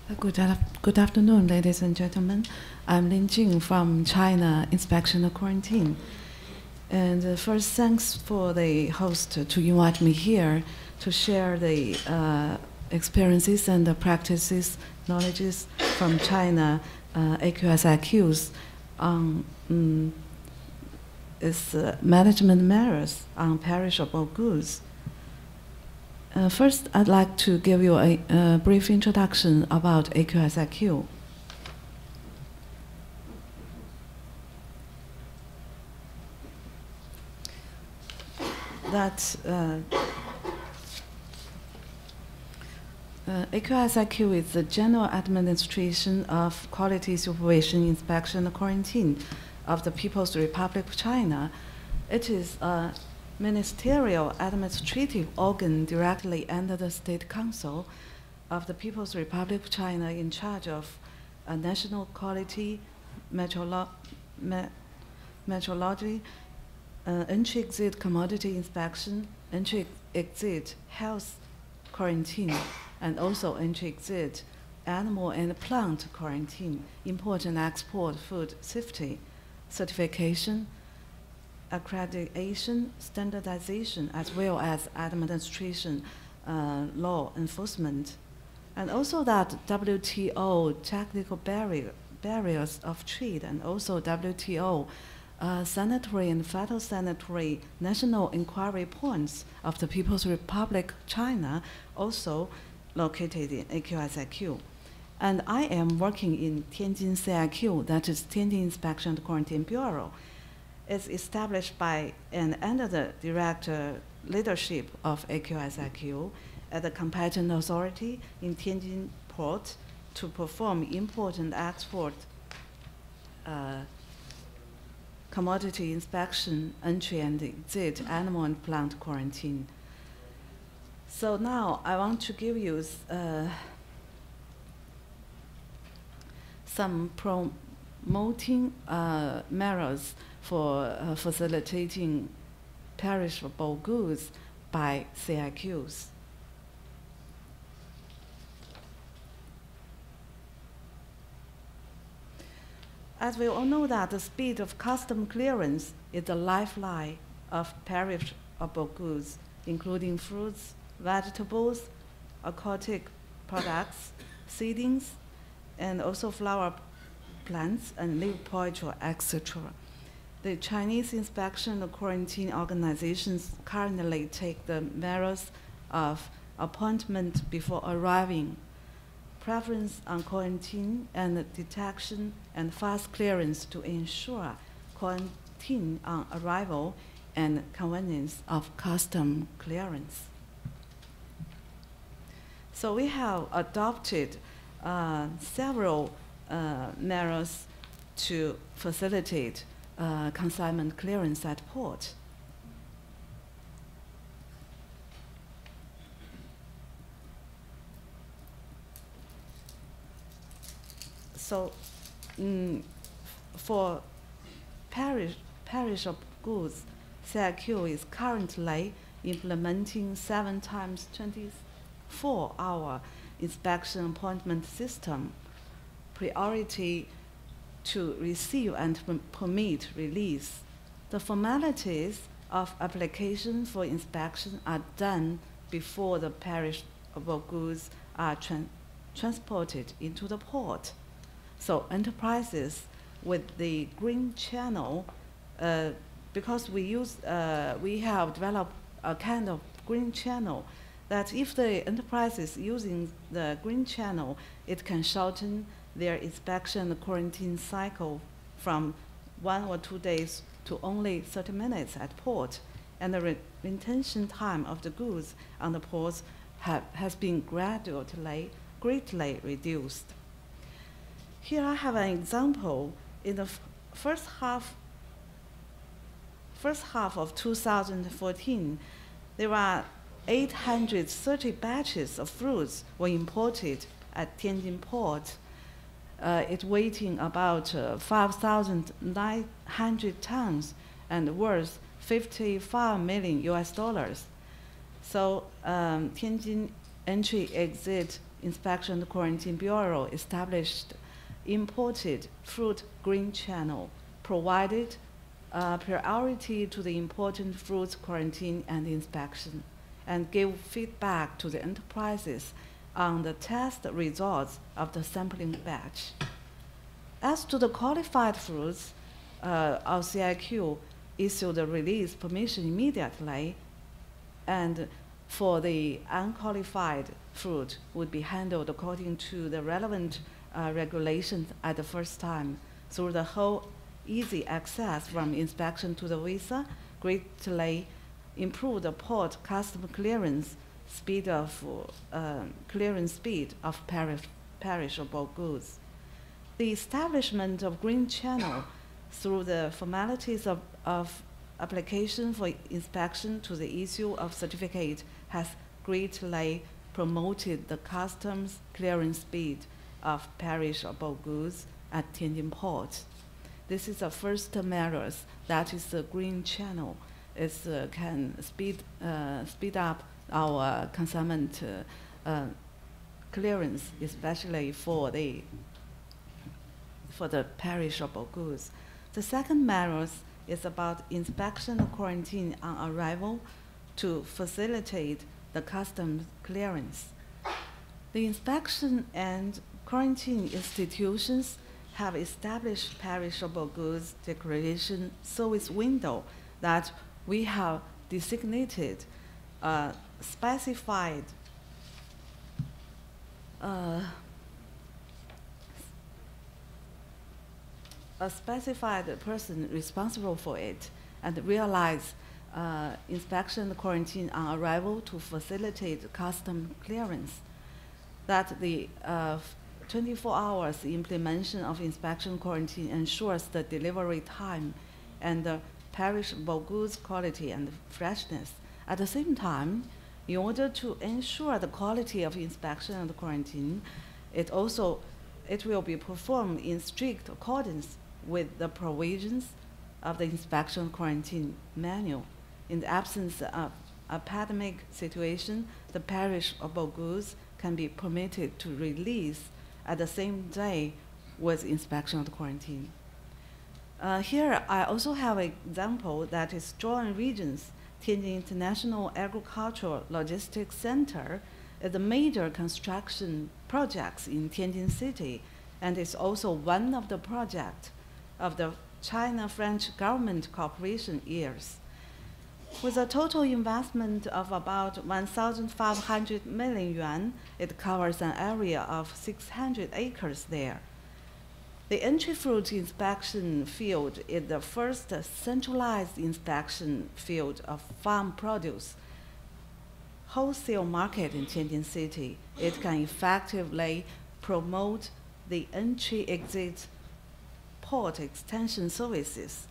Good afternoon, ladies and gentlemen. I'm Jing from China Inspection and Quarantine. And first, thanks for the host to invite me here to share the experiences and the practices, knowledges from China AQSIQs on its management measures on perishable goods. First, I'd like to give you a brief introduction about AQSIQ. AQSIQ is the General Administration of Quality Supervision, Inspection, and Quarantine of the People's Republic of China. It is a ministerial administrative organ directly under the State Council of the People's Republic of China in charge of national quality, metrology, entry-exit commodity inspection, entry-exit health quarantine, and also entry-exit animal and plant quarantine, import and export food safety, certification, accreditation, standardization, as well as administration, law enforcement. And also that WTO technical barriers of trade, and also WTO sanitary and phytosanitary national inquiry points of the People's Republic of China, also located in AQSIQ. And I am working in Tianjin CIQ, that is Tianjin Inspection and Quarantine Bureau. It's established by and under the direct leadership of AQSIQ as the competent authority in Tianjin Port to perform import and export commodity inspection, entry and exit, animal and plant quarantine. So now I want to give you some promoting measures for facilitating perishable goods by CIQs. As we all know that the speed of custom clearance is the lifeline of perishable goods, including fruits, vegetables, aquatic products, seedlings, and also flower plants and leaf poultry, etc. The Chinese inspection and quarantine organizations currently take the measures of appointment before arriving, preference on quarantine and detection, and fast clearance to ensure quarantine on arrival and convenience of custom clearance. So we have adopted several measures to facilitate consignment clearance at port. So for perishable goods, CIQ is currently implementing 7 times 24-hour inspection appointment system, priority to receive and permit release. The formalities of application for inspection are done before the perishable goods are transported into the port. So enterprises with the green channel, because we have developed a kind of green channel that if the enterprise is using the green channel, it can shorten their inspection and quarantine cycle from 1 or 2 days to only 30 minutes at port, and the retention time of the goods on the ports has been greatly reduced. Here I have an example. In the first half of 2014, there were 830 batches of fruits were imported at Tianjin port. It weighing about 5,900 tons and worth $55 million US. So Tianjin entry-exit Inspection and Quarantine Bureau established imported fruit green channel, provided priority to the important fruit quarantine and inspection, and gave feedback to the enterprises on the test results of the sampling batch. As to the qualified fruits, our CIQ issued the release permission immediately, and for the unqualified fruit would be handled according to the relevant regulations at the first time. Through the whole easy access from inspection to the visa, greatly improved the port custom clearance speed of perishable goods. The establishment of green channel through the formalities of application for inspection to the issue of certificate has greatly promoted the customs clearance speed of perishable goods at Tianjin port. This is the first measures, that is the green channel. It can speed up our consignment clearance, especially for the perishable goods. The second measure is about inspection and quarantine on arrival to facilitate the customs clearance. The inspection and quarantine institutions have established perishable goods declaration service window that we have designated specified a specified person responsible for it, and realize inspection and quarantine on arrival to facilitate custom clearance. That the 24 hours implementation of inspection quarantine ensures the delivery time and the perishable goods quality and freshness. At the same time, in order to ensure the quality of inspection and quarantine, it will be performed in strict accordance with the provisions of the inspection quarantine manual. In the absence of a pandemic situation, the perishable goods can be permitted to release at the same day with inspection and quarantine. Here I also have an example that is Zhuang Region's Tianjin International Agricultural Logistics Center is a major construction project in Tianjin City, and is also one of the projects of the China-French government cooperation years. With a total investment of about 1,500 million yuan, it covers an area of 600 acres there. The entry fruit inspection field is the first centralized inspection field of farm produce wholesale market in Tianjin City. It can effectively promote the entry-exit port extension services.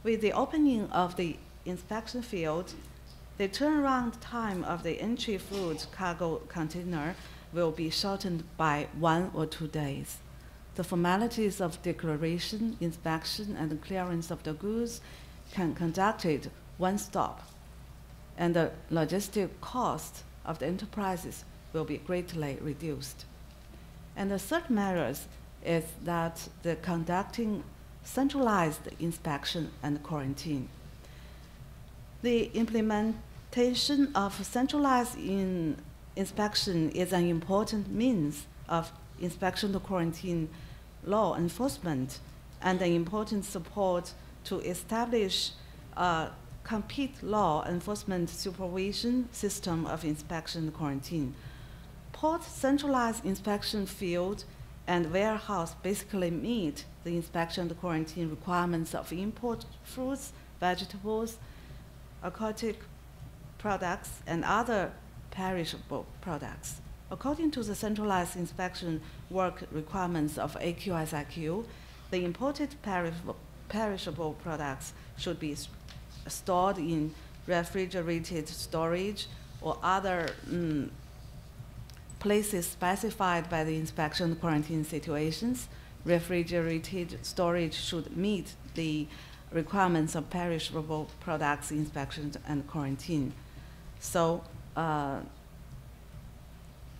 With the opening of the inspection field, the turnaround time of the entry fruit cargo container will be shortened by 1 or 2 days. The formalities of declaration, inspection, and clearance of the goods can conducted one stop, and the logistic cost of the enterprises will be greatly reduced. And the third measure is that the conducting centralized inspection and quarantine. The implementation of centralized inspection is an important means of inspection and quarantine law enforcement, and an important support to establish a complete law enforcement supervision system of inspection and quarantine. Port centralized inspection field and warehouse basically meet the inspection and quarantine requirements of import fruits, vegetables, aquatic products, and other perishable products. According to the centralized inspection work requirements of AQSIQ, the imported perishable products should be stored in refrigerated storage or other places specified by the inspection quarantine situations. Refrigerated storage should meet the requirements of perishable products inspection and quarantine. So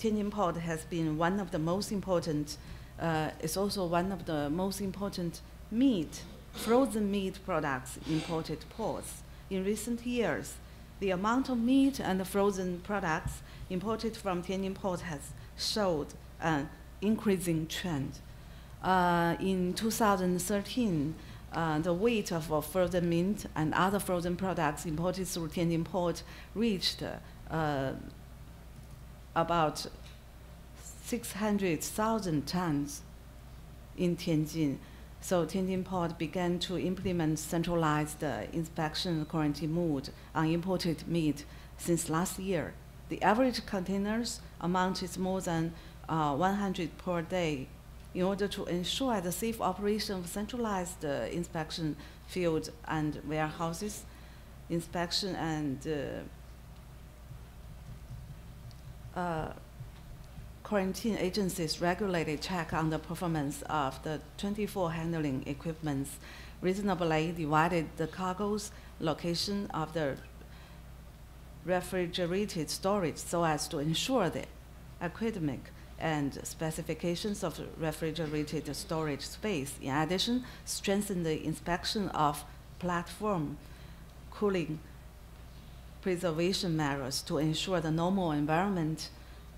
Tianjin port has been one of the most important, it's also one of the most important frozen meat products imported ports. In recent years, the amount of meat and frozen products imported from Tianjin port has showed an increasing trend. In 2013, the weight of frozen meat and other frozen products imported through Tianjin port reached about 600,000 tons in Tianjin. So Tianjin port began to implement centralized inspection and quarantine mode on imported meat since last year. The average containers amount is more than 100 per day. In order to ensure the safe operation of centralized inspection fields and warehouses, inspection and quarantine agencies regularly check on the performance of the 24 handling equipments, reasonably divided the cargo's location of the refrigerated storage so as to ensure the academic and specifications of refrigerated storage space. In addition, strengthen the inspection of platform cooling preservation measures to ensure the normal environment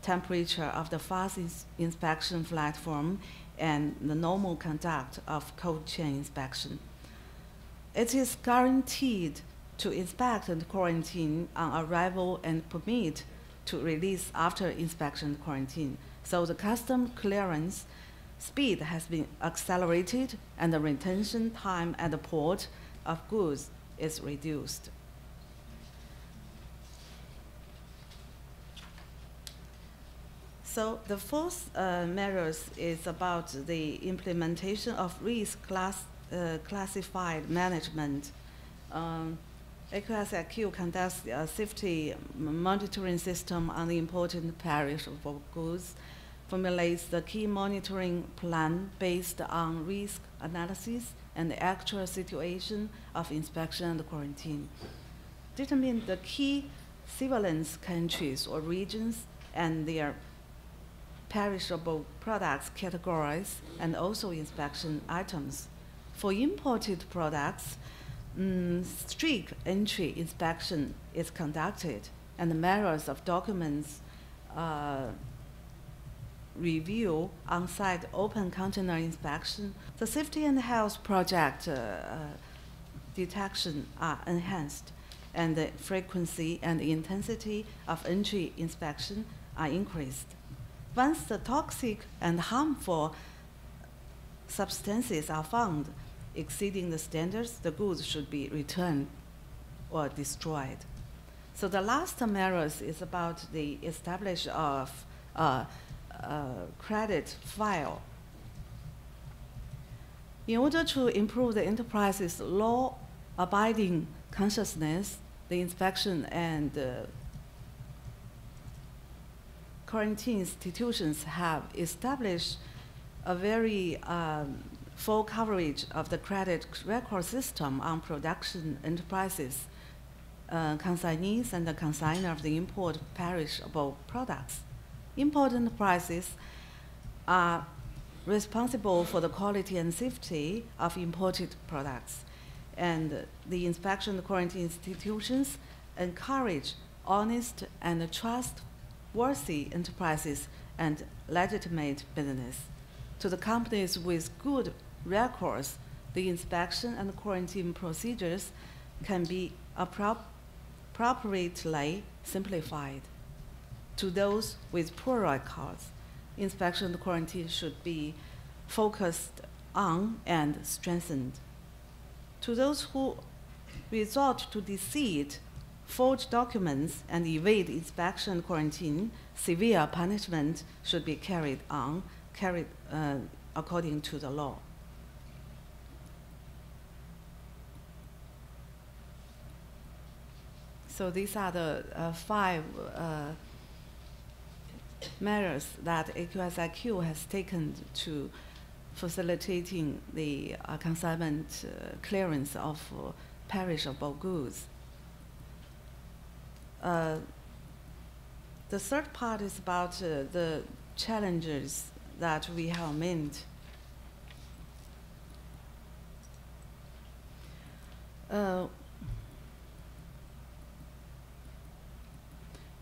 temperature of the fast inspection platform and the normal conduct of cold chain inspection. It is guaranteed to inspect and quarantine on arrival and permit to release after inspection and quarantine. So the custom clearance speed has been accelerated and the retention time at the port of goods is reduced. So the fourth measures is about the implementation of risk classified management. AQSIQ conducts a safety monitoring system on the important perishable goods, formulates the key monitoring plan based on risk analysis and the actual situation of inspection and quarantine, determine the key surveillance countries or regions and their perishable products categories and also inspection items. For imported products, strict entry inspection is conducted and the measures of documents review on-site open container inspection. The safety and health project detection are enhanced and the frequency and the intensity of entry inspection are increased. Once the toxic and harmful substances are found exceeding the standards, the goods should be returned or destroyed. So the last measures is about the establishment of credit file. In order to improve the enterprise's law-abiding consciousness, the inspection and quarantine institutions have established a very full coverage of the credit record system on production enterprises, consignees, and the consignor of the import perishable products. Import enterprises are responsible for the quality and safety of imported products, and the inspection and quarantine institutions encourage honest and trustworthy enterprises and legitimate business. To the companies with good records, the inspection and quarantine procedures can be appropriately simplified. To those with poor records, inspection and quarantine should be focused on and strengthened. To those who resort to deceit, forge documents, and evade inspection and quarantine, severe punishment should be carried according to the law. So these are the 5 measures that AQSIQ has taken to facilitating the consignment clearance of perishable goods. The third part is about the challenges that we have met.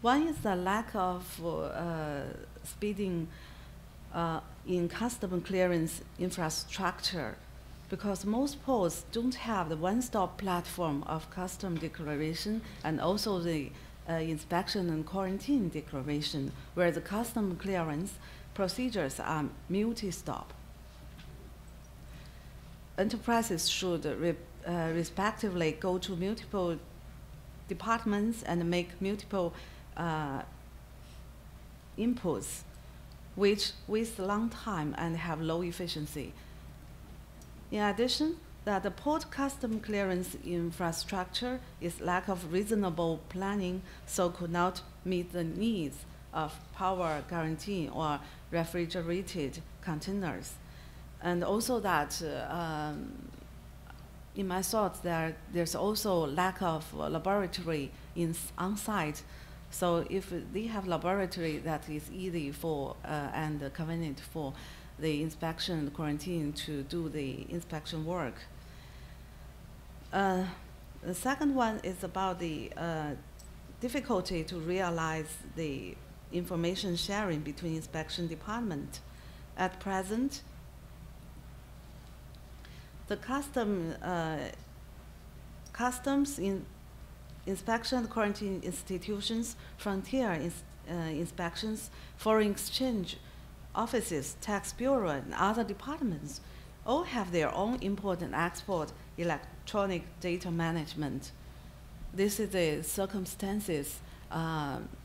One is the lack of speeding in custom clearance infrastructure, because most ports don't have the one-stop platform of custom declaration and also the inspection and quarantine declaration, where the custom clearance procedures are multi-stop. Enterprises should respectively go to multiple departments and make multiple inputs, which waste a long time and have low efficiency. In addition, that the port custom clearance infrastructure is lack of reasonable planning, so could not meet the needs of power guarantee or refrigerated containers. And also that, in my thoughts, there's also lack of laboratory on-site. So if they have laboratory that is easy for and convenient for the inspection and quarantine to do the inspection work. The second one is about the difficulty to realize the information sharing between inspection department. At present, the customs inspection and quarantine institutions, frontier inspections, foreign exchange offices, tax bureau, and other departments all have their own import and export electronic data management. This is the circumstances,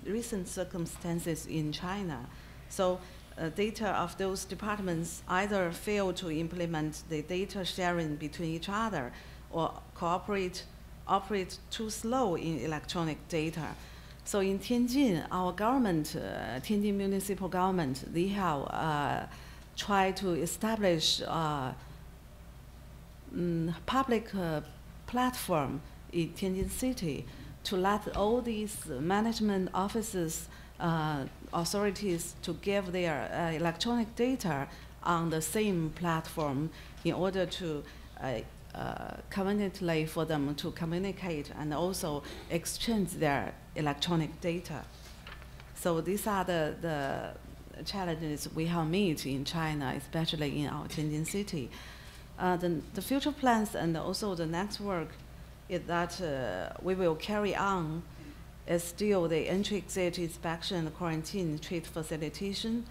recent circumstances in China. So data of those departments either fail to implement the data sharing between each other or operate too slow in electronic data. So in Tianjin, our government, Tianjin municipal government, they have tried to establish public platform in Tianjin City to let all these management offices, authorities to give their electronic data on the same platform in order to conveniently for them to communicate and also exchange their electronic data. So these are the challenges we have met in China, especially in our Tianjin city. The future plans and also the next work is that we will carry on is still the entry-exit inspection, quarantine, trade facilitation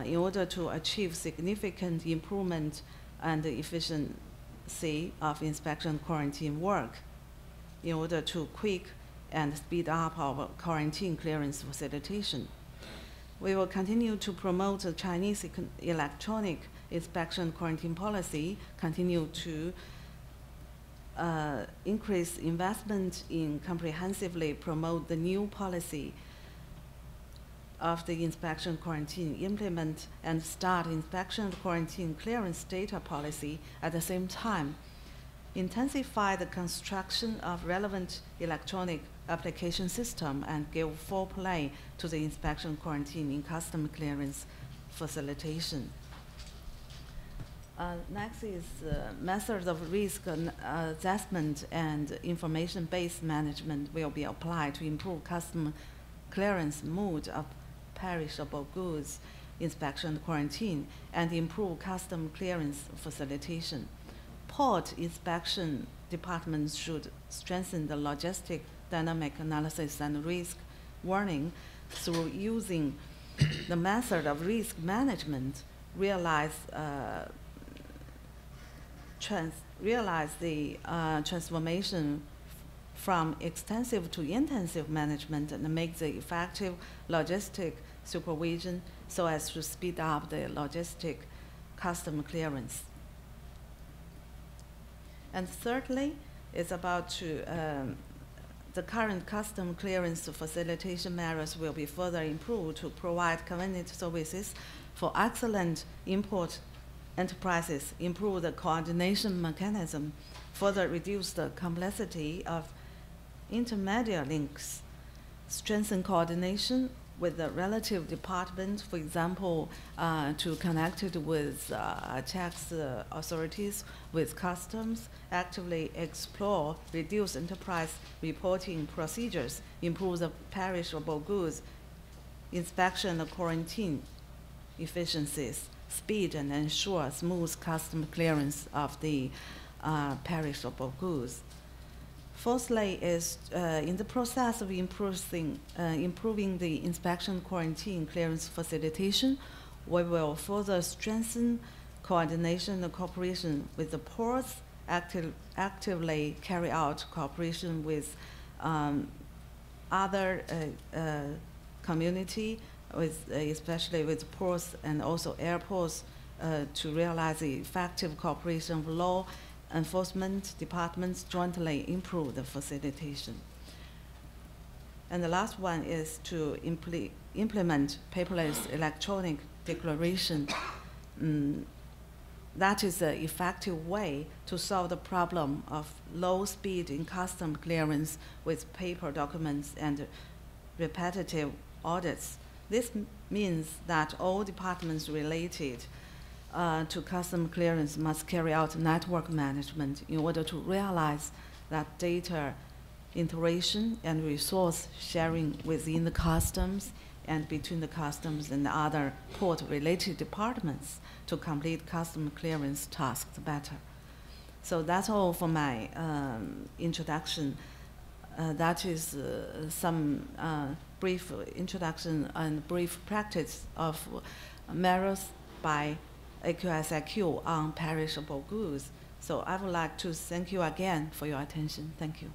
in order to achieve significant improvement and efficiency of inspection quarantine work in order to quick and speed up our quarantine clearance facilitation. We will continue to promote the Chinese electronic inspection quarantine policy, continue to increase investment in comprehensively promote the new policy of the inspection quarantine, implement and start inspection quarantine clearance data policy at the same time, intensify the construction of relevant electronic application system and give full play to the inspection quarantine in custom clearance facilitation. Next is methods of risk assessment and information-based management will be applied to improve custom clearance mode of perishable goods inspection quarantine and improve custom clearance facilitation. Port inspection departments should strengthen the logistic dynamic analysis and risk warning through using the method of risk management, realize the transformation from extensive to intensive management and make the effective logistic supervision so as to speed up the logistic custom clearance. And thirdly, it's about the current custom clearance facilitation measures will be further improved to provide convenient services for excellent import enterprises, improve the coordination mechanism, further reduce the complexity of intermediate links, strengthen coordination with the relative department, for example, to connect it with tax authorities, with customs, actively explore, reduce enterprise reporting procedures, improve the perishable goods inspection and quarantine efficiencies, speed, and ensure smooth custom clearance of the perishable goods. Fourthly is in the process of improving the inspection, quarantine, clearance facilitation, we will further strengthen coordination and cooperation with the ports, actively carry out cooperation with other community, especially with ports and also airports, to realize the effective cooperation of law enforcement departments jointly improve the facilitation. And the last one is to implement paperless electronic declaration. That is an effective way to solve the problem of low speed in custom clearance with paper documents and repetitive audits. This means that all departments related to custom clearance must carry out network management in order to realize that data integration and resource sharing within the customs and between the customs and other port-related departments to complete custom clearance tasks better. So that's all for my introduction. That is some brief introduction and brief practice of measures by AQSIQ on perishable goods. So I would like to thank you again for your attention. Thank you.